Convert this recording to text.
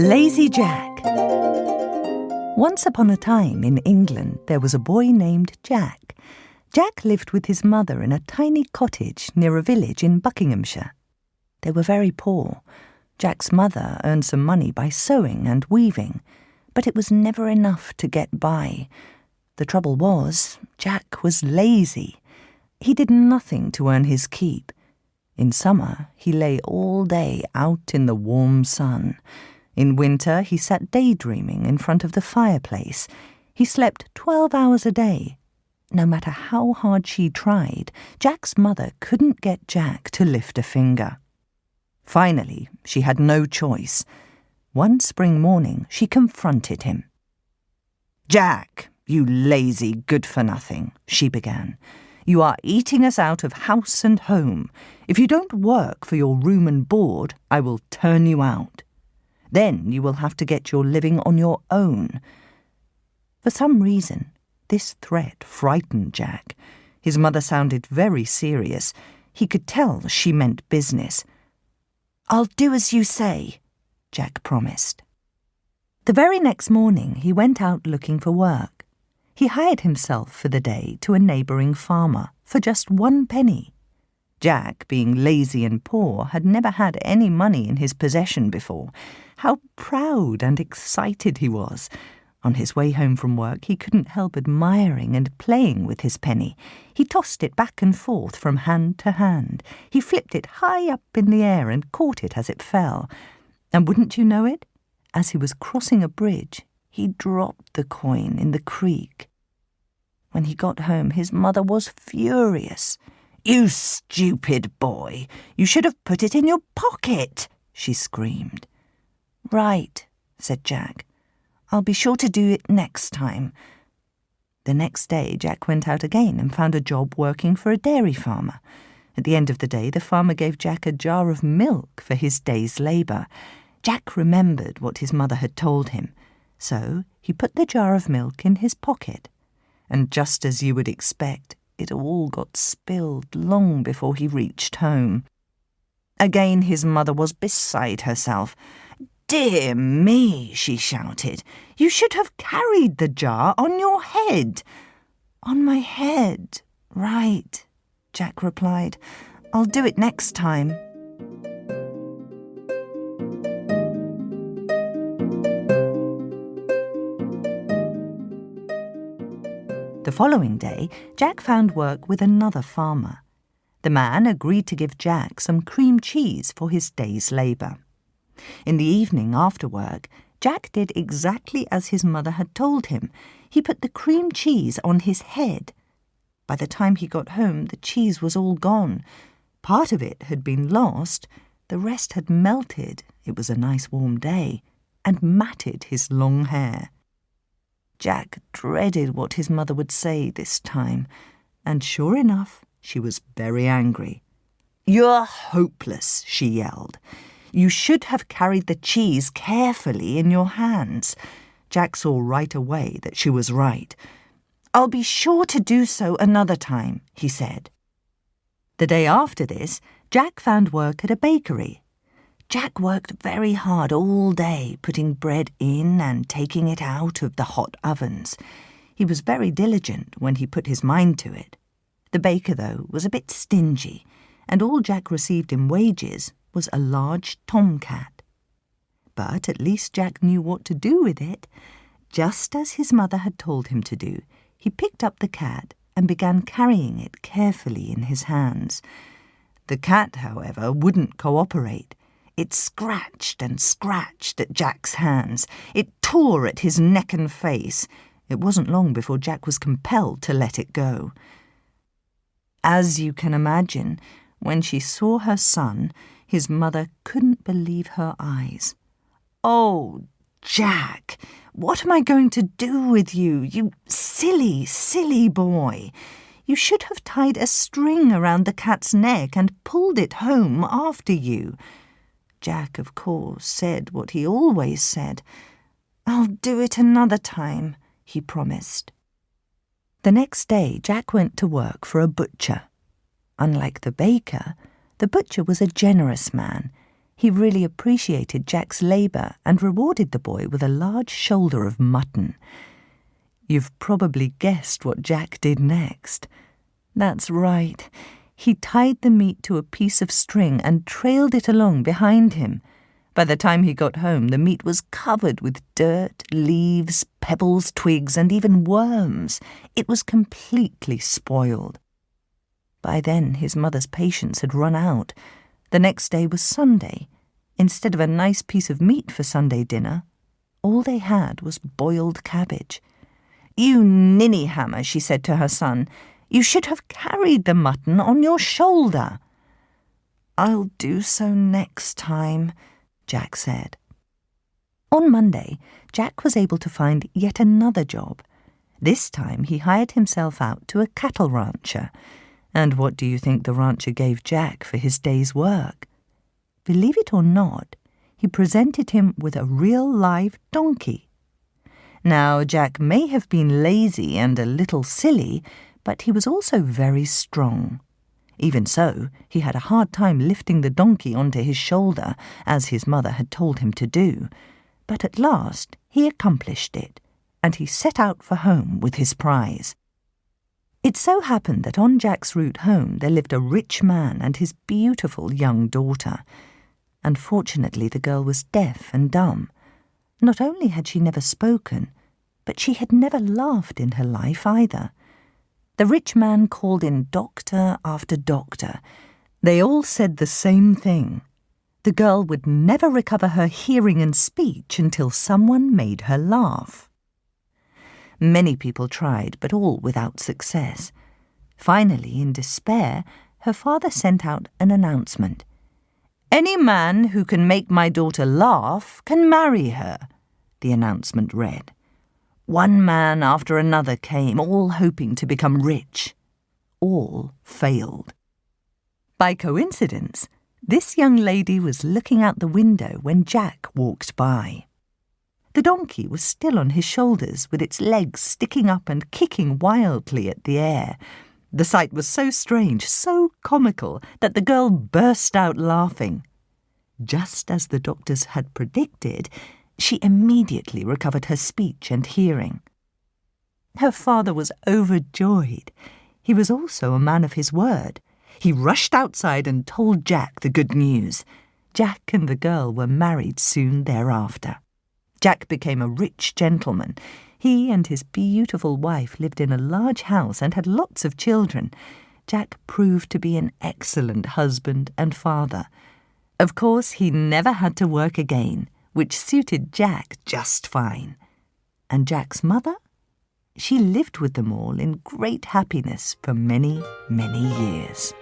Lazy Jack. Once upon a time in England there was a boy named Jack. Jack lived with his mother in a tiny cottage near a village in Buckinghamshire. They were very poor. Jack's mother earned some money by sewing and weaving, but it was never enough to get by. The trouble was, Jack was lazy. He did nothing to earn his keep. In summer, he lay all day out in the warm sun. In winter, he sat daydreaming in front of the fireplace. He slept 12 hours a day. No matter how hard she tried, Jack's mother couldn't get Jack to lift a finger. Finally, she had no choice. One spring morning, she confronted him. "Jack, you lazy good-for-nothing," she began. "You are eating us out of house and home. If you don't work for your room and board, I will turn you out. Then you will have to get your living on your own." For some reason, this threat frightened Jack. His mother sounded very serious. He could tell she meant business. "I'll do as you say," Jack promised. The very next morning, he went out looking for work. He hired himself for the day to a neighbouring farmer for just 1 penny. Jack, being lazy and poor, had never had any money in his possession before. How proud and excited he was! On his way home from work, he couldn't help admiring and playing with his penny. He tossed it back and forth from hand to hand. He flipped it high up in the air and caught it as it fell. And wouldn't you know it? As he was crossing a bridge, he dropped the coin in the creek. When he got home, his mother was furious. "You stupid boy! You should have put it in your pocket!" she screamed. "Right," said Jack. "I'll be sure to do it next time." The next day, Jack went out again and found a job working for a dairy farmer. At the end of the day, the farmer gave Jack a jar of milk for his day's labour. Jack remembered what his mother had told him, so he put the jar of milk in his pocket. And just as you would expect, it all got spilled long before he reached home. Again his mother was beside herself. "Dear me," she shouted, "you should have carried the jar on your head." "On my head, right," Jack replied. "I'll do it next time." The following day, Jack found work with another farmer. The man agreed to give Jack some cream cheese for his day's labour. In the evening after work, Jack did exactly as his mother had told him. He put the cream cheese on his head. By the time he got home, the cheese was all gone. Part of it had been lost, the rest had melted, it was a nice warm day, and matted his long hair. Jack dreaded what his mother would say this time, and sure enough, she was very angry. "You're hopeless," she yelled. "You should have carried the cheese carefully in your hands." Jack saw right away that she was right. "I'll be sure to do so another time," he said. The day after this, Jack found work at a bakery. Jack worked very hard all day, putting bread in and taking it out of the hot ovens. He was very diligent when he put his mind to it. The baker, though, was a bit stingy, and all Jack received in wages was a large tomcat. But at least Jack knew what to do with it. Just as his mother had told him to do, he picked up the cat and began carrying it carefully in his hands. The cat, however, wouldn't cooperate. It scratched and scratched at Jack's hands. It tore at his neck and face. It wasn't long before Jack was compelled to let it go. As you can imagine, when she saw her son, his mother couldn't believe her eyes. "Oh, Jack, what am I going to do with you, you silly, silly boy? You should have tied a string around the cat's neck and pulled it home after you." Jack, of course, said what he always said. "I'll do it another time," he promised. The next day, Jack went to work for a butcher. Unlike the baker, the butcher was a generous man. He really appreciated Jack's labour and rewarded the boy with a large shoulder of mutton. You've probably guessed what Jack did next. That's right. He tied the meat to a piece of string and trailed it along behind him. By the time he got home, the meat was covered with dirt, leaves, pebbles, twigs, and even worms. It was completely spoiled. By then, his mother's patience had run out. The next day was Sunday. Instead of a nice piece of meat for Sunday dinner, all they had was boiled cabbage. "You ninny-hammer," she said to her son. "You should have carried the mutton on your shoulder." "I'll do so next time," Jack said. On Monday, Jack was able to find yet another job. This time he hired himself out to a cattle rancher. And what do you think the rancher gave Jack for his day's work? Believe it or not, he presented him with a real live donkey. Now, Jack may have been lazy and a little silly, but he was also very strong. Even so, he had a hard time lifting the donkey onto his shoulder, as his mother had told him to do. But at last he accomplished it, and he set out for home with his prize. It so happened that on Jack's route home there lived a rich man and his beautiful young daughter. Unfortunately, the girl was deaf and dumb. Not only had she never spoken, but she had never laughed in her life either. The rich man called in doctor after doctor. They all said the same thing. The girl would never recover her hearing and speech until someone made her laugh. Many people tried, but all without success. Finally, in despair, her father sent out an announcement. "Any man who can make my daughter laugh can marry her," the announcement read. One man after another came, all hoping to become rich. All failed. By coincidence, this young lady was looking out the window when Jack walked by. The donkey was still on his shoulders, with its legs sticking up and kicking wildly at the air. The sight was so strange, so comical, that the girl burst out laughing. Just as the doctors had predicted, she immediately recovered her speech and hearing. Her father was overjoyed. He was also a man of his word. He rushed outside and told Jack the good news. Jack and the girl were married soon thereafter. Jack became a rich gentleman. He and his beautiful wife lived in a large house and had lots of children. Jack proved to be an excellent husband and father. Of course, he never had to work again, which suited Jack just fine. And Jack's mother? She lived with them all in great happiness for many, many years.